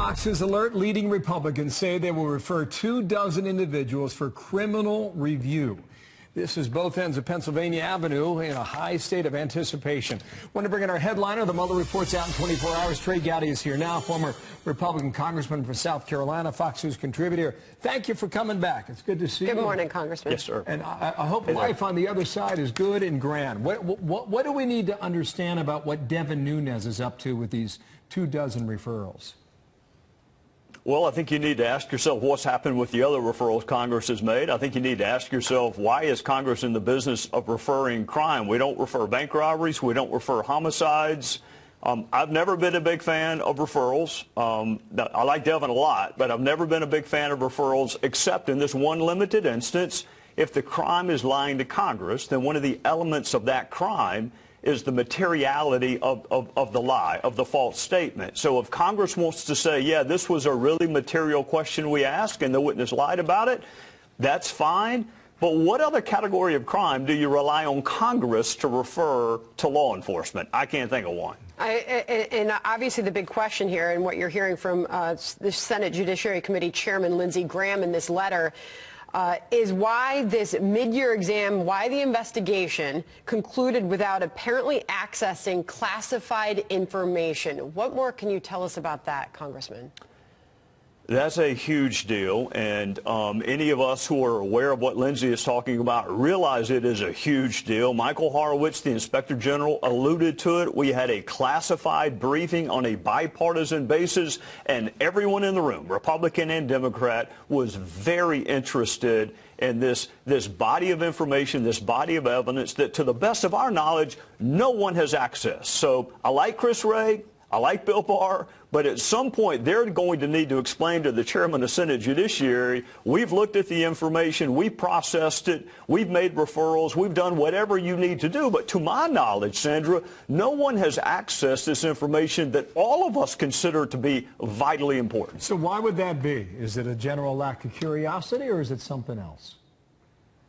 Fox's alert leading Republicans say they will refer 24 individuals for criminal review. This is both ends of Pennsylvania Avenue in a high state of anticipation. Want to bring in our headliner. The Mueller report's out in 24 hours. Trey Gowdy is here now, former Republican congressman from South Carolina, Fox News contributor. Thank you for coming back. It's good to see you. Good morning, Congressman. Yes, sir. And I hope life on the other side is good and grand. What do we need to understand about what Devin Nunes is up to with these 24 referrals? Well, I think you need to ask yourself what's happened with the other referrals Congress has made. I think you need to ask yourself, why is Congress in the business of referring crime? We don't refer bank robberies. We don't refer homicides. I've never been a big fan of referrals. I like Devin a lot, but I've never been a big fan of referrals, except in this one limited instance. If the crime is lying to Congress, then one of the elements of that crime is the materiality of the lie, of the false statement. So if Congress wants to say, yeah, this was a really material question we asked and the witness lied about it, that's fine. But what other category of crime do you rely on Congress to refer to law enforcement? I can't think of one. And obviously the big question here, and what you're hearing from the Senate Judiciary Committee Chairman Lindsey Graham in this letter, is why this mid-year exam, why the investigation concluded without apparently accessing classified information. What more can you tell us about that, Congressman? That's a huge deal, and any of us who are aware of what Lindsey is talking about realize it is a huge deal. Michael Horowitz, the Inspector General, alluded to it. We had a classified briefing on a bipartisan basis, and everyone in the room, Republican and Democrat, was very interested in this body of information, this body of evidence that, to the best of our knowledge, no one has accessed. So I like Chris Wray. I like Bill Barr, but at some point they're going to need to explain to the chairman of Senate Judiciary, we've looked at the information, we've processed it, we've made referrals, we've done whatever you need to do. But to my knowledge, Sandra, no one has accessed this information that all of us consider to be vitally important. So why would that be? Is it a general lack of curiosity, or is it something else?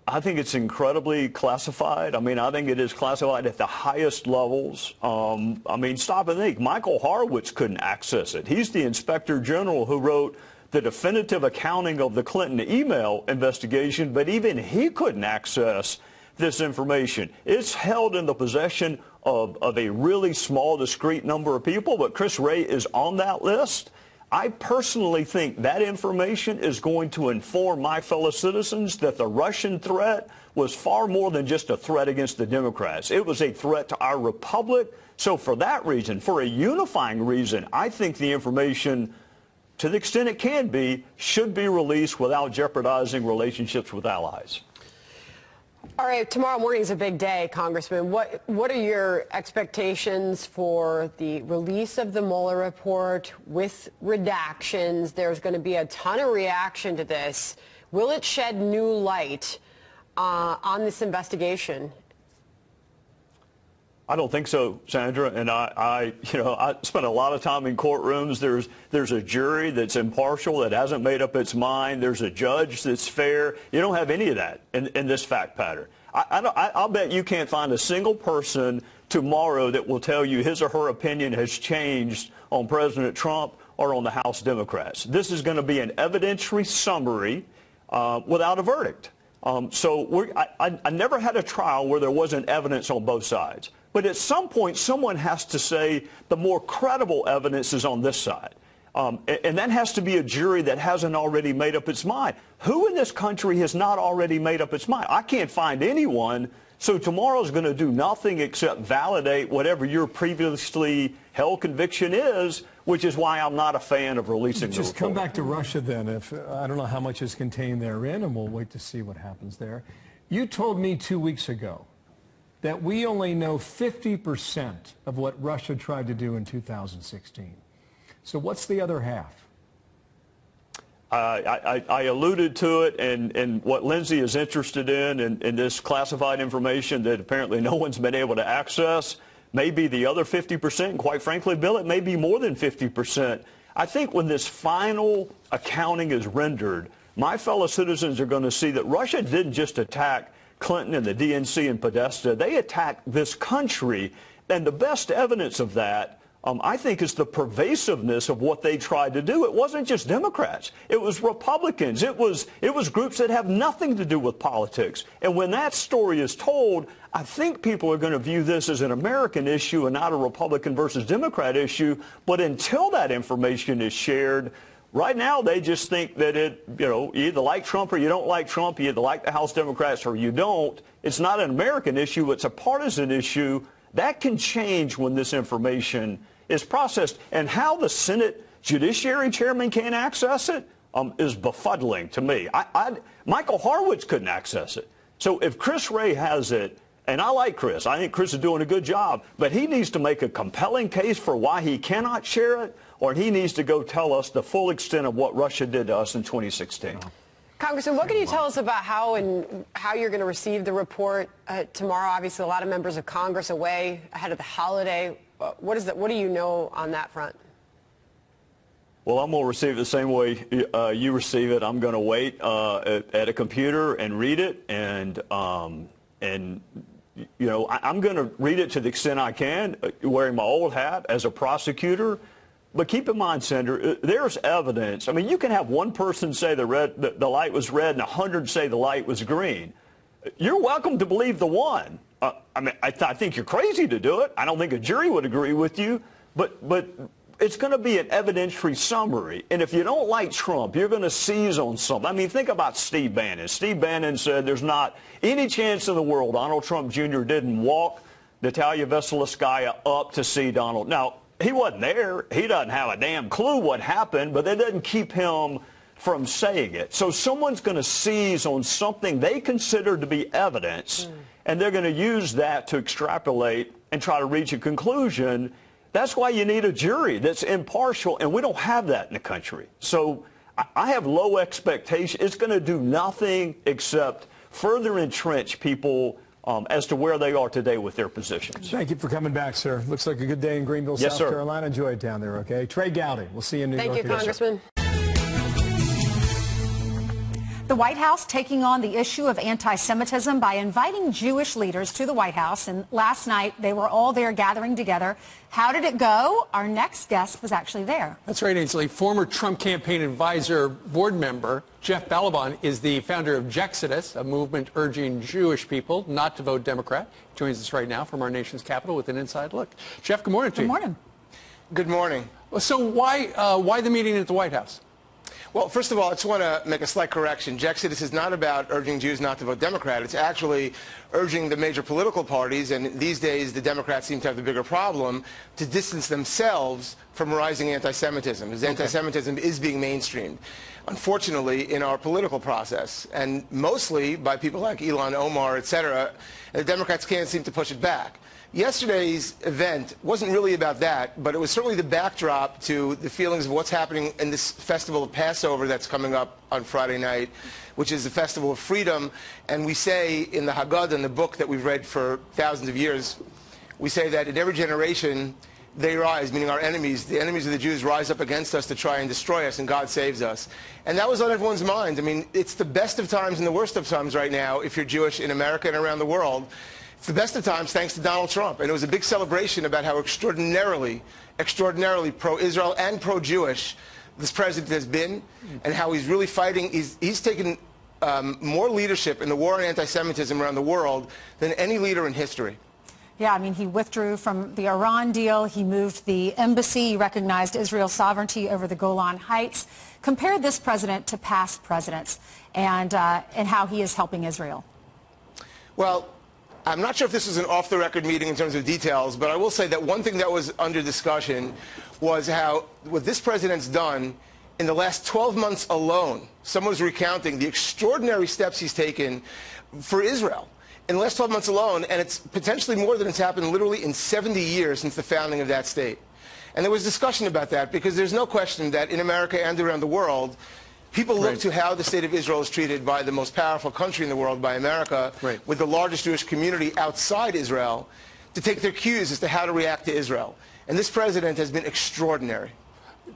I think it's incredibly classified. I mean, I think it is classified at the highest levels. I mean, stop and think. Michael Horowitz couldn't access it. He's the Inspector General who wrote the definitive accounting of the Clinton email investigation, but even he couldn't access this information. It's held in the possession of a really small, discrete number of people, but Chris Wray is on that list. I personally think that information is going to inform my fellow citizens that the Russian threat was far more than just a threat against the Democrats. It was a threat to our republic. So for that reason, for a unifying reason, I think the information, to the extent it can be, should be released without jeopardizing relationships with allies. All right, tomorrow morning is a big day, Congressman. What are your expectations for the release of the Mueller report with redactions? There's going to be a ton of reaction to this. Will it shed new light on this investigation? I don't think so, Sandra. And I spent a lot of time in courtrooms. There's a jury that's impartial, that hasn't made up its mind. There's a judge that's fair. You don't have any of that in this fact pattern. I'll bet you can't find a single person tomorrow that will tell you his or her opinion has changed on President Trump or on the House Democrats. This is going to be an evidentiary summary without a verdict. I never had a trial where there wasn't evidence on both sides. But at some point, someone has to say the more credible evidence is on this side. And that has to be a jury that hasn't already made up its mind. Who in this country has not already made up its mind? I can't find anyone. So tomorrow's going to do nothing except validate whatever your previously held conviction is, which is why I'm not a fan of releasing the report. Just come back to Russia then. I don't know how much is contained therein, and we'll wait to see what happens there. You told me 2 weeks ago that we only know 50% of what Russia tried to do in 2016. So what's the other half? I alluded to it, and what Lindsey is interested in this classified information that apparently no one's been able to access, may be the other 50%, and quite frankly, Bill, it may be more than 50%. I think when this final accounting is rendered, my fellow citizens are going to see that Russia didn't just attack Clinton and the DNC and Podesta. They attacked this country, and the best evidence of that I think is the pervasiveness of what they tried to do. It wasn't just Democrats. It was Republicans. It was groups that have nothing to do with politics. And when that story is told, I think people are going to view this as an American issue and not a Republican versus Democrat issue. But until that information is shared, right now they just think that you either like Trump or you don't like Trump. You either like the House Democrats or you don't. It's not an American issue. It's a partisan issue. That can change when this information is processed. And how the Senate Judiciary Chairman can't access it is befuddling to me. Michael Horowitz couldn't access it. So if Chris Wray has it, and I like Chris, I think Chris is doing a good job, but he needs to make a compelling case for why he cannot share it, or he needs to go tell us the full extent of what Russia did to us in 2016. Congressman, what can you tell us about how you're going to receive the report tomorrow? Obviously, a lot of members of Congress away ahead of the holiday. What do you know on that front? Well, I'm going to receive it the same way you receive it. I'm going to wait at a computer and read it, and I'm going to read it to the extent I can, wearing my old hat as a prosecutor. But keep in mind, Senator, there's evidence. I mean, you can have one person say the light was red and 100 say the light was green. You're welcome to believe the one. I think you're crazy to do it. I don't think a jury would agree with you. But it's going to be an evidentiary summary. And if you don't like Trump, you're going to seize on something. I mean, think about Steve Bannon. Steve Bannon said there's not any chance in the world Donald Trump Jr. didn't walk Natalia Veselnitskaya up to see Donald. Now, he wasn't there. He doesn't have a damn clue what happened, but that doesn't keep him from saying it. So someone's going to seize on something they consider to be evidence, and they're going to use that to extrapolate and try to reach a conclusion. That's why you need a jury that's impartial, and we don't have that in the country. So I have low expectations. It's going to do nothing except further entrench people as to where they are today with their positions. Thank you for coming back, sir. Looks like a good day in Greenville, Yes, South sir. Carolina. Enjoy it down there, okay? Trey Gowdy, we'll see you in New York. Thank you, Congressman. The White House taking on the issue of anti-Semitism by inviting Jewish leaders to the White House. And last night, they were all there gathering together. How did it go? Our next guest was actually there. That's right, Ainsley. Former Trump campaign advisor board member Jeff Balaban is the founder of Jexodus, a movement urging Jewish people not to vote Democrat. He joins us right now from our nation's capital with an inside look. Jeff, good morning to you. Good morning. Good morning. So why the meeting at the White House? Well, first of all, I just want to make a slight correction. Jexodus is not about urging Jews not to vote Democrat. It's actually urging the major political parties, and these days the Democrats seem to have the bigger problem, to distance themselves from rising anti-Semitism, because anti-Semitism is being mainstreamed, unfortunately, in our political process, and mostly by people like Ilhan Omar, etc. And the Democrats can't seem to push it back. Yesterday's event wasn't really about that, but it was certainly the backdrop to the feelings of what's happening in this festival of Passover that's coming up on Friday night, which is the Festival of Freedom. And we say in the Haggadah, in the book that we've read for thousands of years, we say that in every generation they rise, meaning our enemies, the enemies of the Jews rise up against us to try and destroy us, and God saves us. And that was on everyone's mind. I mean, it's the best of times and the worst of times right now if you're Jewish in America and around the world. It's the best of times thanks to Donald Trump. And it was a big celebration about how extraordinarily pro-Israel and pro-Jewish this president has been, and how he's really fighting. He's taken more leadership in the war on anti-Semitism around the world than any leader in history. Yeah, I mean, he withdrew from the Iran deal. He moved the embassy. He recognized Israel's sovereignty over the Golan Heights. Compare this president to past presidents and how he is helping Israel. Well, I'm not sure if this was an off-the-record meeting in terms of details, but I will say that one thing that was under discussion was how what this president's done in the last 12 months alone. Someone was recounting the extraordinary steps he's taken for Israel in the last 12 months alone, and it's potentially more than it's happened literally in 70 years since the founding of that state. And there was discussion about that because there's no question that in America and around the world, people look to how the state of Israel is treated by the most powerful country in the world, by America, with the largest Jewish community outside Israel, to take their cues as to how to react to Israel. And this president has been extraordinary.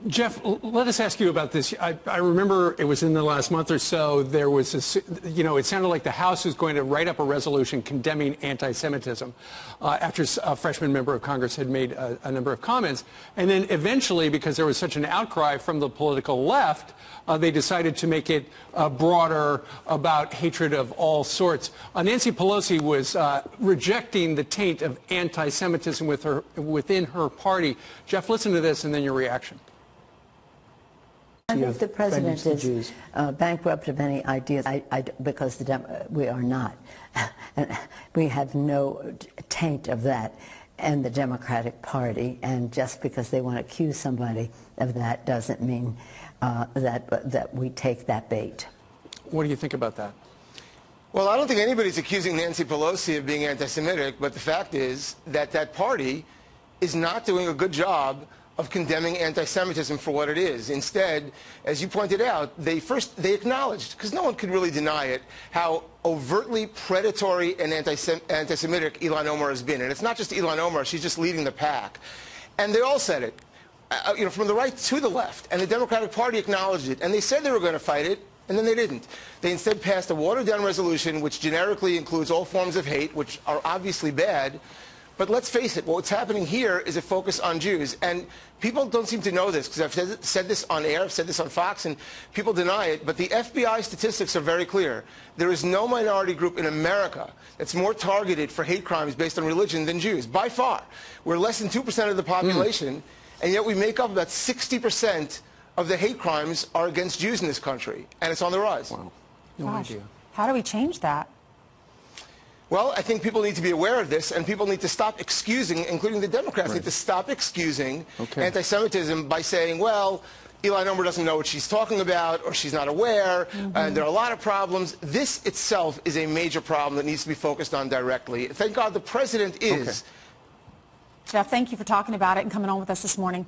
Jeff, let us ask you about this. I remember it was in the last month or so, there was this, it sounded like the House was going to write up a resolution condemning anti-Semitism after a freshman member of Congress had made a number of comments. And then eventually, because there was such an outcry from the political left, they decided to make it broader about hatred of all sorts. Nancy Pelosi was rejecting the taint of anti-Semitism within her party. Jeff, listen to this and then your reaction. I think the president is bankrupt of any ideas, because we are not. We have no taint of that in the Democratic Party, and just because they want to accuse somebody of that doesn't mean that we take that bait. What do you think about that? Well, I don't think anybody's accusing Nancy Pelosi of being anti-Semitic, but the fact is that that party is not doing a good job of condemning anti-Semitism for what it is. Instead, as you pointed out, they acknowledged, because no one could really deny it, how overtly predatory and anti-Semitic Ilhan Omar has been. And it's not just Ilhan Omar, she's just leading the pack. And they all said it, from the right to the left. And the Democratic Party acknowledged it. And they said they were going to fight it, and then they didn't. They instead passed a watered-down resolution which generically includes all forms of hate, which are obviously bad. But let's face it, what's happening here is a focus on Jews. And people don't seem to know this, because I've said this on air, I've said this on Fox, and people deny it. But the FBI statistics are very clear. There is no minority group in America that's more targeted for hate crimes based on religion than Jews, by far. We're less than 2% of the population, and yet we make up about 60% of the hate crimes are against Jews in this country. And it's on the rise. Wow. No Gosh, idea. how do we change that? Well, I think people need to be aware of this, and people need to stop excusing, including the Democrats, need to stop excusing anti-Semitism by saying, well, Ilhan Omar doesn't know what she's talking about, or she's not aware, and there are a lot of problems. This itself is a major problem that needs to be focused on directly. Thank God the president is. Jeff, thank you for talking about it and coming on with us this morning.